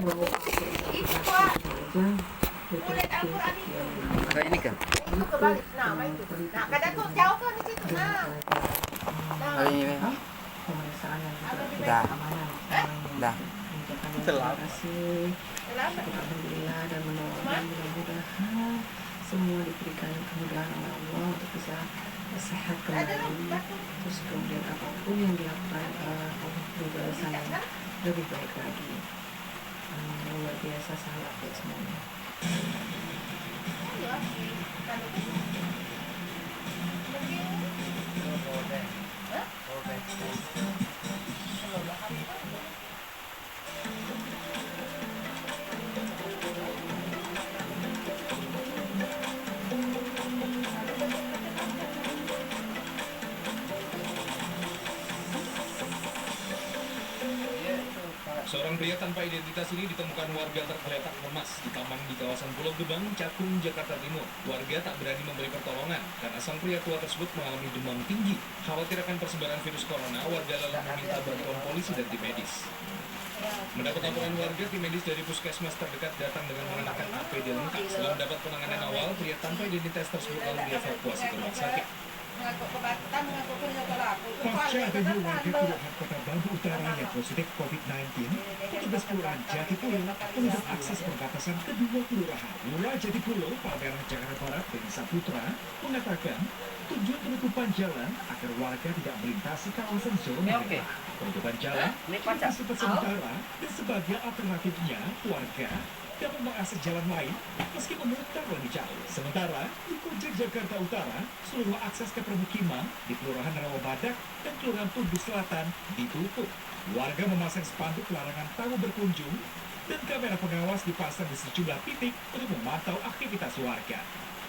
Ada ini kan? Itu kebalik. Nah, itu. Nah, kadang tuh jauh kan di situ. Nah. Ada ini. Pemeriksaan yang Dah. keamanan. Dah. Terima kasih. Alhamdulillah dan mudah-mudahan semua diberikan kemudahan oleh Allah untuk bisa sehat kembali. Terus kemudian apapun yang dilakukan Allah berbalasan yang lebih baik lagi. Luar biasa sangat buat semuanya. Seorang pria tanpa identitas ini ditemukan warga tergeletak lemas di taman di kawasan Pulau Gebang, Cakung, Jakarta Timur. Warga tak berani memberi pertolongan karena sang pria tua tersebut mengalami demam tinggi. Khawatir akan persebaran virus corona, warga lalu meminta bantuan polisi dan tim medis. Mendapat laporan warga, tim medis dari puskesmas terdekat datang dengan mengenakan APD lengkap. Setelah mendapat penanganan awal, pria tanpa identitas tersebut lalu dievakuasi ke rumah sakit. Pasca adanya warga Kelurahan Kota Bambu Utara yang positif COVID-19, petugas Kelurahan Jatipulo menutup akses perbatasan kedua kelurahan. Lurah Jatipulo, Palmerah, Jakarta Barat, Beni Saputra, mengatakan tujuan penutupan jalan agar warga tidak melintasi kawasan zona merah. Penutupan jalan bersifat sementara dan sebagai alternatifnya warga dapat mengakses jalan lain meski memutar lebih jauh. Sementara di Koja Jakarta Utara, seluruh akses ke permukiman di Kelurahan Rawabadak dan Kelurahan Tugu Selatan ditutup. Warga memasang spanduk larangan tamu berkunjung dan kamera pengawas dipasang di sejumlah titik untuk memantau aktivitas warga.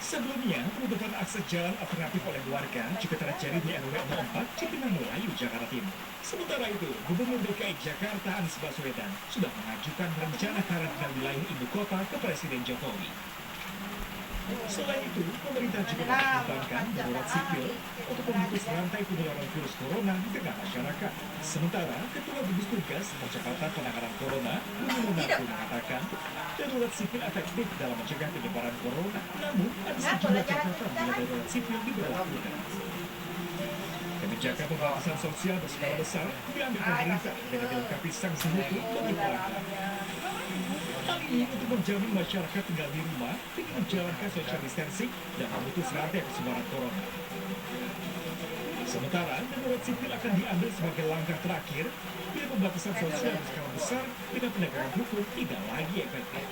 Sebelumnya, penutupan akses jalan alternatif oleh warga juga terjadi di RW 04 Cipinang Melayu, Jakarta Timur. Sementara itu, Gubernur DKI Jakarta Anies Baswedan sudah mengajukan rencana karantina wilayah ibu kota ke Presiden Jokowi. Selain itu, pemerintah juga mengembangkan darurat sipil untuk memutus rantai penularan virus corona di tengah masyarakat. Sementara, Ketua Gugus Tugas Percepatan Penanganan Corona, Budi Gunarto mengatakan, darurat sipil efektif dalam mencegah penyebaran corona. Namun, ada sejumlah catatan bila darurat sipil diberlakukan. Kebijakan pembatasan sosial berskala besar diambil pemerintah dengan dilengkapi sanksi hukum bagi pelanggar. Hal ini untuk menjamin masyarakat tinggal di rumah dengan menjalankan social distancing dan memutus rantai penyebaran corona. Sementara, darurat sipil akan diambil sebagai langkah terakhir bila pembatasan sosial berskala besar dengan penegakan hukum tidak lagi efektif.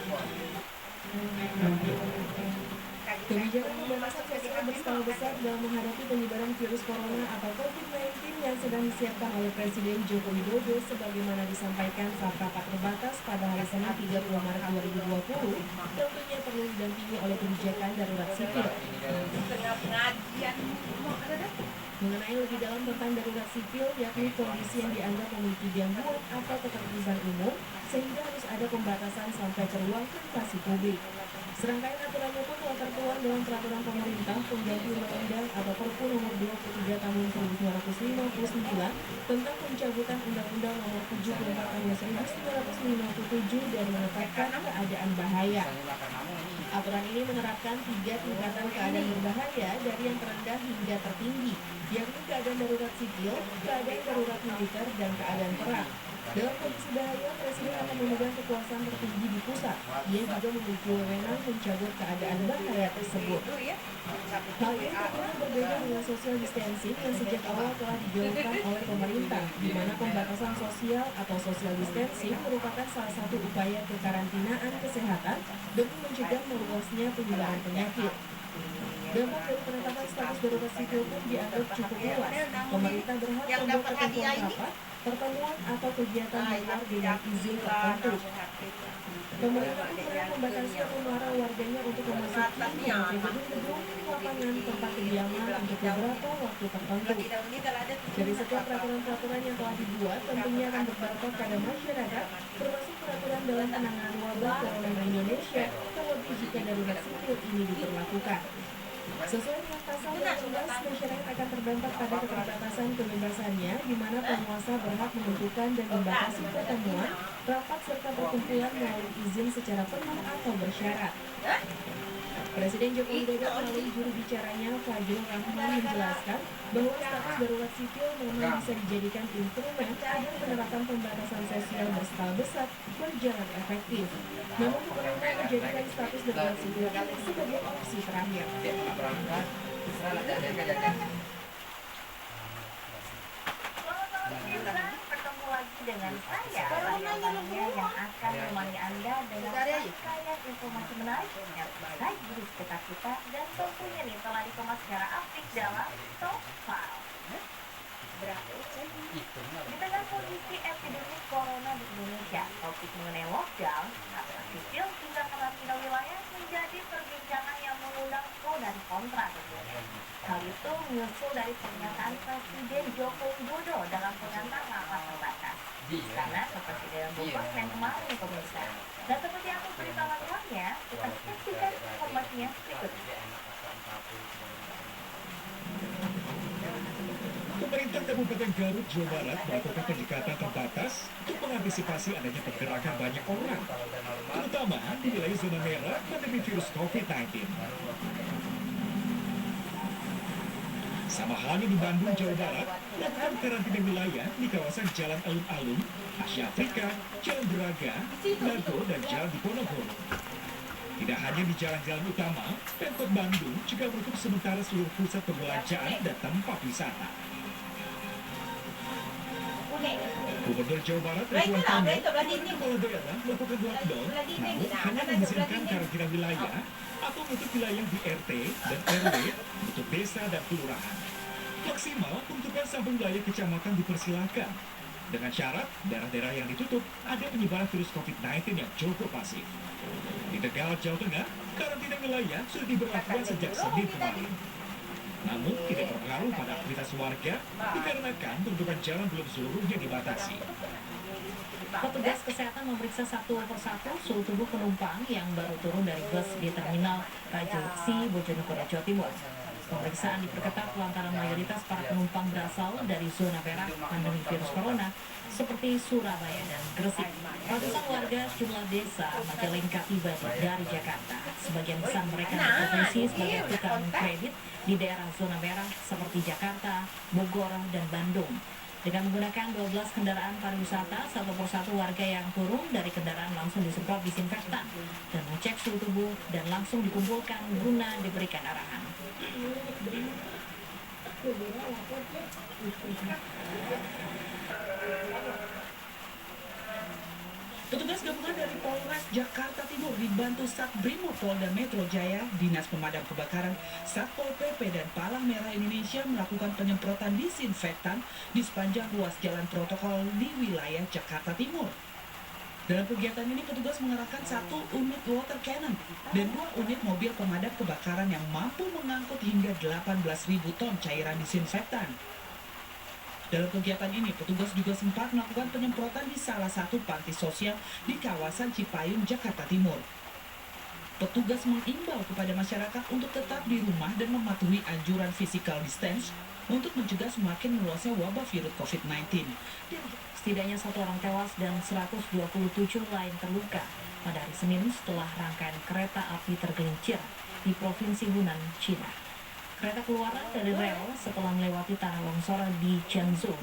Kebijakan pembatasan sosial berskala besar dalam menghadapi penyebaran virus corona atau COVID-19 yang sedang disiapkan oleh Presiden Joko Widodo sebagaimana disampaikan saat rapat terbatas pada hari Senin 30 Maret 2020 tentunya perlu didampingi oleh kebijakan darurat sipil. Mengenai lebih dalam tentang darurat sipil, yakni kondisi yang dianggap memiliki gangguan atau ketertiban umum sehingga harus ada pembatasan sampai ke ruang privasi publik. Serangkaian aturannya pun telah tertuang dalam peraturan pemerintah pengganti undang-undang atau Perpu nomor 23 tahun 1959 tentang pencabutan undang-undang nomor 74 tahun 1957 dan menetapkan keadaan bahaya. Aturan ini menerapkan 3 tingkatan keadaan berbahaya dari yang terendah hingga tertinggi, yakni keadaan darurat sipil, keadaan darurat militer, dan keadaan perang. Dalam kondisi bahaya, Presiden akan memegang kekuasaan tertinggi di pusat. Ia juga memiliki wewenang mencabut keadaan bahaya tersebut. Hal ini tentunya berbeda dengan social distancing yang sejak awal telah dijalankan oleh pemerintah, di mana pembatasan sosial atau social distancing merupakan salah satu upaya kekarantinaan kesehatan demi mencegah meluasnya penyebaran penyakit. Dampak dari penetapan status darurat sipil pun dianggap cukup luas. Pemerintah berhak membuat ketentuan rapat, pertemuan atau kegiatan di luar dengan izin tertentu. Pemerintah pun berhak membatasi atau melarang warganya untuk memasuki gedung-gedung, lapangan, tempat kediaman untuk beberapa waktu tertentu. Dari setiap peraturan-peraturan yang telah dibuat tentunya akan berdampak pada masyarakat, termasuk peraturan dalam penanganan wabah corona di Indonesia, terlebih jika darurat sipil ini diberlakukan. Sesuai dengan Pasal 18, masyarakat akan terdampak pada keterbatasan kebebasannya, di mana penguasa berhak menentukan dan membatasi pertemuan, rapat serta perkumpulan melalui izin secara penuh atau bersyarat. Presiden Joko Widodo melalui juru bicaranya Fadjrul Rahman menjelaskan bahwa status darurat sipil memang bisa dijadikan instrumen agar penerapan pembatasan sosial berskala besar berjalan efektif. Namun pemerintah menjadikan status darurat sipil ini sebagai opsi terakhir. Bertemu lagi dengan saya, Rania Tania, yang akan menemani Anda dengan rangkaian informasi menarik yang terkait di sekitar kita dan tentunya nih telah dikemas secara apik dalam Top 5. Di tengah kondisi epidemi corona di Indonesia, topik mengenai lockdown, aturan sipil hingga karantina wilayah menjadi perbincangan yang mengundang pro dan kontra tentunya. Hal itu menyusul dari pernyataan Presiden Joko Widodo dalam pengantar rapat terbatas di Istana Kepresidenan Bogor yang kemarin pemirsa. Dan seperti apa berita lengkapnya, kita saksikan informasinya berikut. Pemerintah Kabupaten Garut, Jawa Barat melakukan penyekatan terbatas untuk mengantisipasi adanya pergerakan banyak orang, terutama di wilayah zona merah pandemi virus COVID-19. Sama halnya di Bandung, Jawa Barat, melakukan karantina wilayah di kawasan Jalan Alun-Alun, Asia Afrika, Jalan Braga, Dago, dan Jalan Diponegoro. Tidak hanya di jalan-jalan utama, Pemkot Bandung juga menutup sementara seluruh pusat perbelanjaan dan tempat wisata. Gubernur Jawa Barat Ridwan Kamil dan kepala daerah melakukan lockdown, namun hanya mengizinkan karantina wilayah atau menutup wilayah di RT dan RW untuk desa dan kelurahan. Maksimal penutupan sampai wilayah kecamatan dipersilakan, dengan syarat daerah-daerah yang ditutup ada penyebaran virus COVID-19 yang cukup masif. Di Tegal, Jawa Tengah, karantina wilayah sudah diberlakukan sejak Senin kemarin. Namun tidak berpengaruh pada aktivitas warga dikarenakan penutupan jalan belum seluruhnya dibatasi. Petugas kesehatan memeriksa satu persatu suhu tubuh penumpang yang baru turun dari bus di terminal Raja Liksi, Bojonegoro, Jawa Timur. Pemeriksaan diperketat lantaran mayoritas para penumpang berasal dari zona merah pandemi virus corona seperti Surabaya dan Gresik. Ratusan warga sejumlah desa Majalengka tiba dari Jakarta. Sebagian besar mereka berprofesi sebagai tukang kredit di daerah zona merah seperti Jakarta, Bogor, dan Bandung. Dengan menggunakan 12 kendaraan pariwisata, satu persatu warga yang turun dari kendaraan langsung disemprot disinfektan dan mengecek suhu tubuh dan langsung dikumpulkan guna diberikan arahan. Petugas gabungan dari Polres Jakarta Timur dibantu Satbrimob Polda Metro Jaya, Dinas Pemadam Kebakaran, Satpol PP dan Palang Merah Indonesia melakukan penyemprotan disinfektan di sepanjang ruas jalan protokol di wilayah Jakarta Timur. Dalam kegiatan ini petugas mengerahkan 1 unit water cannon dan 2 unit mobil pemadam kebakaran yang mampu mengangkut hingga 18.000 ton cairan disinfektan. Dalam kegiatan ini, petugas juga sempat melakukan penyemprotan di salah satu panti sosial di kawasan Cipayung, Jakarta Timur. Petugas mengimbau kepada masyarakat untuk tetap di rumah dan mematuhi anjuran physical distance untuk mencegah semakin meluasnya wabah virus COVID-19. Setidaknya 1 orang tewas dan 127 lain terluka pada hari Senin setelah rangkaian kereta api tergelincir di Provinsi Hunan, Cina. Kereta keluar dari rel setelah melewati tanah longsor di Chenzhou.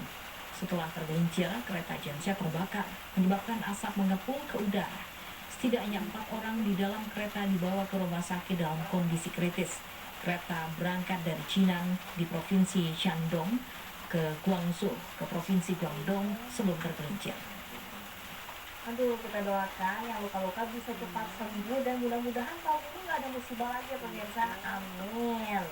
Setelah tergelincir, kereta genset terbakar, menyebabkan asap mengepul ke udara. Setidaknya 4 orang di dalam kereta dibawa ke rumah sakit dalam kondisi kritis. Kereta berangkat dari Chinan di Provinsi Shandong ke Guangzhou, ke Provinsi Guangdong sebelum tergelincir. Aduh, kita doakan yang luka-luka bisa cepat sembuh dan mudah-mudahan tahun ini nggak ada musibah lagi ya pemirsa. Amin.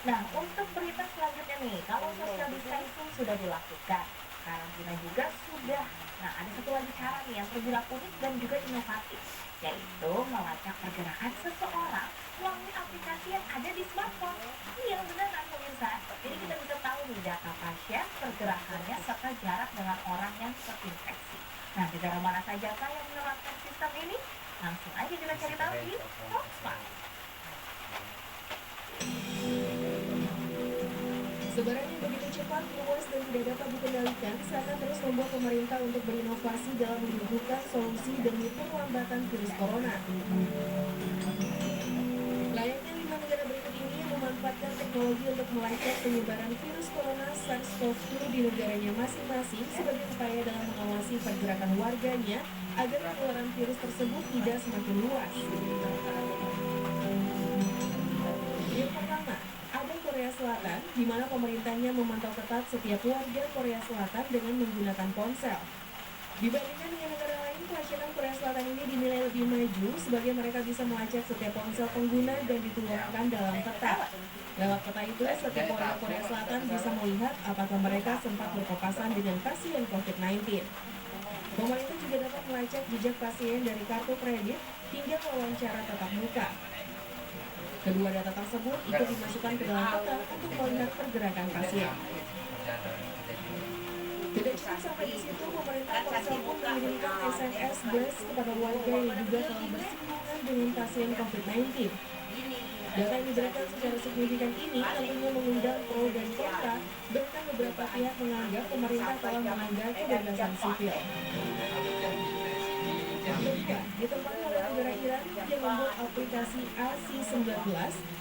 Nah, untuk berita selanjutnya nih, kalau social distancing sudah dilakukan, karantina juga sudah. Nah, ada satu lagi cara nih yang terbilang unik dan juga inovatif, yaitu melacak pergerakan seseorang melalui aplikasi yang ada di smartphone. Ini yang beneran pemirsa. Jadi kita bisa tahu nih data pasien, pergerakannya, serta jarak dengan orang yang terinfeksi. Nah, negara mana saja kah yang menerapkan sistem ini? Langsung aja kita cari tahu di Top 5. Sebaran yang begitu cepat, luas, dan tidak dapat dikendalikan seakan terus membuat pemerintah untuk berinovasi dalam menyuguhkan solusi demi perlambatan virus corona. Layaknya 5 negara berikut ini yang memanfaatkan teknologi untuk melacak penyebaran virus corona SARS-CoV-2 di negaranya masing-masing sebagai upaya dalam mengawasi pergerakan warganya agar penularan virus tersebut tidak semakin luas. Yang pertama, ada Korea Selatan, di mana pemerintahnya memantau ketat setiap warga Korea Selatan dengan menggunakan ponsel. Dibandingkan dengan negara lain, pelacakan Korea Selatan ini dinilai lebih maju sebagai mereka bisa melacak setiap ponsel pengguna dan dituangkan dalam peta. Lewat peta itu, setiap warga Korea Selatan bisa melihat apakah mereka sempat berpapasan dengan pasien COVID-19. Pemerintah juga dapat melacak jejak pasien dari kartu kredit hingga wawancara tatap muka. Kedua data tersebut ikut dimasukkan ke dalam peta untuk melihat pergerakan pasien. Tidak cukup sampai di situ, pemerintah ponsel pun mengirimkan SMS blast kepada warga yang diduga telah bersinggungan dengan pasien COVID-19. Data yang diberikan secara signifikan ini tentunya mengundang pro dan kontra, bahkan beberapa pihak menganggap pemerintah telah melanggar kebebasan sipil. Kedua, ditempati oleh negara Iran yang membuat aplikasi AC-19,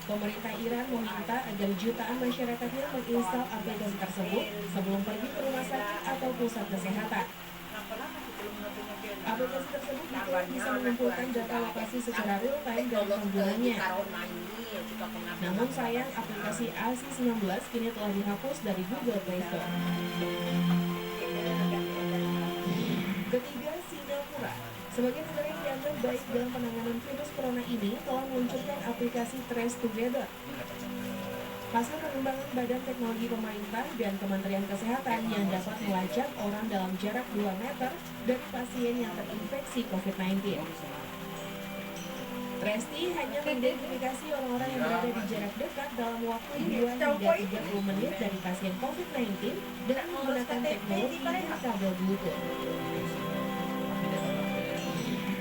pemerintah Iran meminta agar jutaan masyarakatnya menginstal aplikasi tersebut sebelum pergi ke rumah sakit atau pusat kesehatan. Aplikasi tersebut diklaim bisa mengumpulkan data lokasi secara real-time dari penggunanya. Namun sayang, aplikasi AC-19 kini telah dihapus dari Google Play Store. Ketiga, Singapura. Sebagai negara yang dianggap baik dalam penanganan virus corona ini telah meluncurkan aplikasi Trace Together. Hasil pengembangan Badan Teknologi Pemerintah dan Kementerian Kesehatan yang dapat melacak orang dalam jarak 2 meter dari pasien yang terinfeksi COVID-19. Tresti hanya mengidentifikasi orang-orang yang berada di jarak dekat dalam waktu 2 hingga 30 menit dari pasien COVID-19 dengan menggunakan teknologi kabel Bluetooth.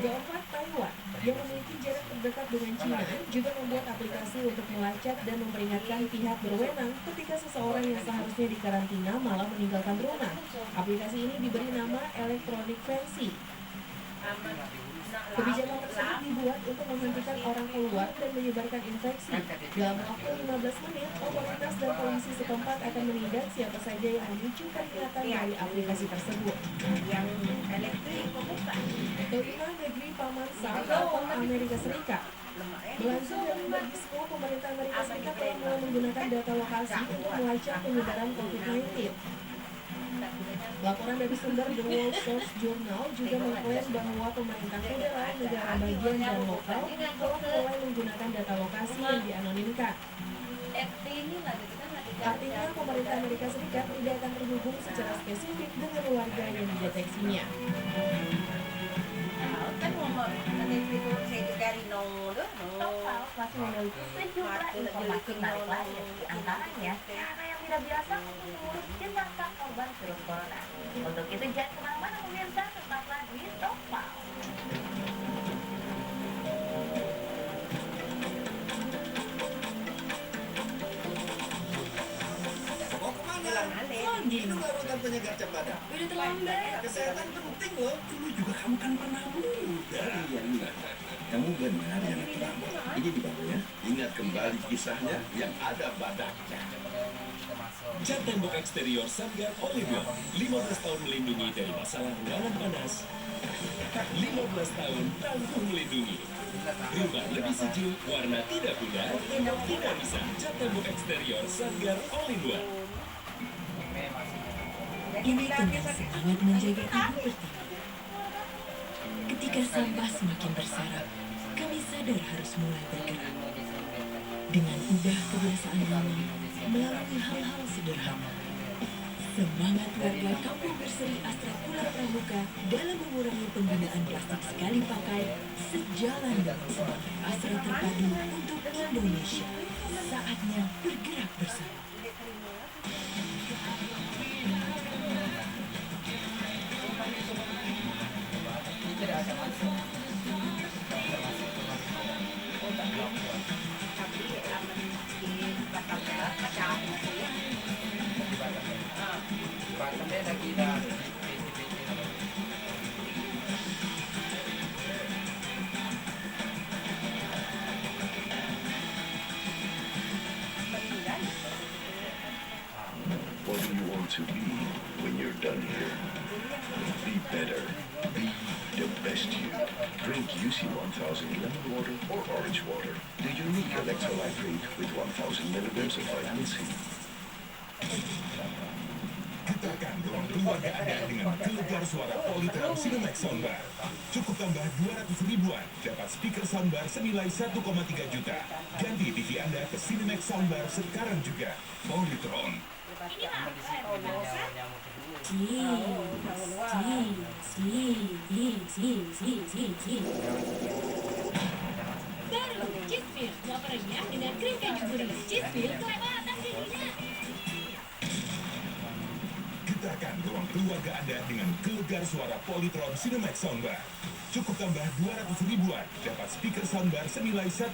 Keempat, Taiwan, yang memiliki jarak terdekat dengan China, juga membuat aplikasi untuk melacak dan memperingatkan pihak berwenang ketika seseorang yang seharusnya dikarantina malah meninggalkan rumah. Aplikasi ini diberi nama Electronic Fancy. Kebijakan tersebut dibuat untuk menghentikan orang keluar dan menyebarkan infeksi. Dalam waktu 15 menit, otoritas dan polisi setempat akan menindak siapa saja yang memicu peringatan dari aplikasi tersebut. Kelima, negeri Paman Sam atau Amerika Serikat. Melansir dari Bergismo, pemerintah Amerika Serikat telah mulai menggunakan data lokasi untuk melacak penyebaran COVID-19. Laporan dari sumber The Wall Street Journal juga mengklaim bahwa pemerintah federal, negara bagian, dan lokal telah mulai menggunakan data lokasi yang dianonimkan. Artinya, pemerintah Amerika Serikat tidak akan terhubung secara spesifik dengan warga yang dideteksinya. Topal masih memiliki sejumlah informasi menarik lain, di antaranya cara yang tidak biasa untuk mengurus jenazah korban virus corona. Untuk itu jangan kemana-mana pemirsa, tetaplah di Topal. Mau kemana? Itu larutan penyegar cembadak. Udah terlambat. Kesehatan penting loh. Dulu juga kamu kan pernah muda. Iya. Kamu benar yang terlambat. Ini di bawahnya. Ingat kembali kisahnya yang ada badaknya. Cat tembok eksterior Sanggar Oliver 15 tahun melindungi dari masalah ruangan panas. 15 tahun tangguh melindungi. Rumah lebih sejuk, warna tidak pudar, tembok tidak bisa. Cat tembok eksterior Sanggar Oliver. Ini tentang semangat menjaga ibu pertiwi. Ketika sampah semakin bersarang, kami sadar harus mulai bergerak. Dengan ubah kebiasaan lama melalui hal-hal sederhana. Semangat warga Kampung Berseri Astra Pulau Pramuka dalam mengurangi penggunaan plastik sekali pakai sejalan dengan semangat Astra terpadu untuk Indonesia. Saatnya bergerak bersama. What do you want to be when you're done here? Be better. Be the best you. Drink UC 1000 lemon water or orange water. The unique electrolyte drink with 1000 milligrams of vitamin C. Getarkan ruang keluarga Anda dengan gelegar suara Polytron Cinemax Soundbar. Cukup tambah 200 ribuan, dapat speaker soundbar senilai 1,3 juta. Ganti TV Anda ke Cinemax Soundbar sekarang juga. Polytron. Baru, Cheesefeel, suap renyah dengan krim keju gurih. Cheesefeel, kelewatan giginya. Getarkan ruang keluarga Anda dengan gelegar suara Polytron Cinemax Soundbar. Cukup tambah 200 ribuan, dapat speaker soundbar senilai 1,3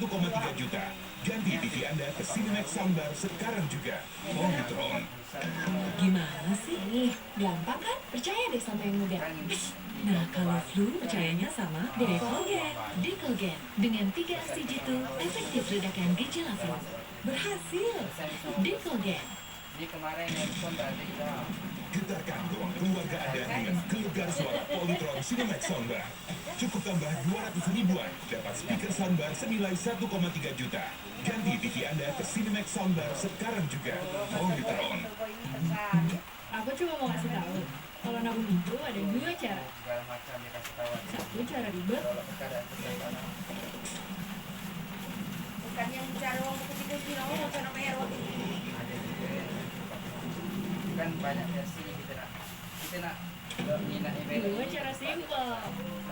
juta. Ganti TV Anda ke Cinemax Soundbar sekarang juga. Polytron. Gimana sih? Gampang kan? Percaya deh sama yang muda. Nah, kalau flu, percayanya sama Decolgen. Decolgen dengan 3 aksi jitu, efektif redakan gejala flu. Berhasil. Decolgen. Jadi kemarin handphone tadi kita Getarkan ruang keluarga Anda dengan gelegar suara Polytron Cinemax Soundbar. Cukup tambah 200 ribuan, dapat speaker soundbar senilai 1,3 juta. Ganti TV Anda ke Cinemax Soundbar sekarang juga. Polytron. Aku cuma mau kasih tahu, kalau nabung itu ada 2 cara. segala macam dikasih tahu. Satu cara ribet, Kalau keadaan kesehatan Bukan yang bicara uang buku tidur di nomor bukan namanya roti. ada juga kan banyak versinya gitu nak. Kita nak minat email. 2 cara simple.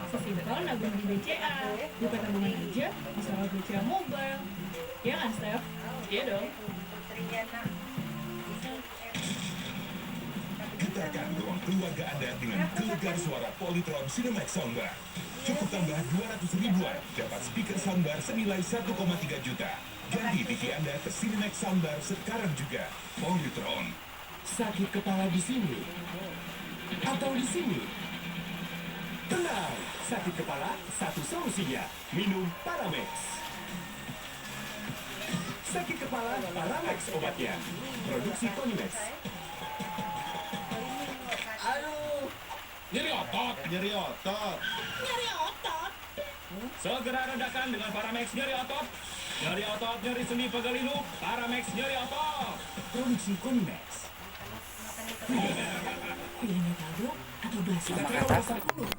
Sesimpel nabung di BCA. Bukan tabungan aja, bisa lewat BCA Mobile. Ya kan, Steph? Iya dong. Triana. Getarkan ruang keluarga Anda dengan gelegar suara Polytron Cinemax Soundbar. Cukup tambah 200 ribuan, dapat speaker soundbar senilai 1,3 juta. Ganti TV Anda ke Cinemax Soundbar sekarang juga. Polytron. Sakit kepala di sini atau di sini? Tenang, sakit kepala satu solusinya. Minum Paramex. Sakit kepala Paramex obatnya. Produksi Konimex. Aduh, nyeri otot. Nyeri otot. Segera redakan dengan Paramex nyeri otot. Nyeri otot, nyeri sendi, pegal hidup. Paramex nyeri otot. Produksi Konimex. Pilihnya tabung atau basi. Sama kata.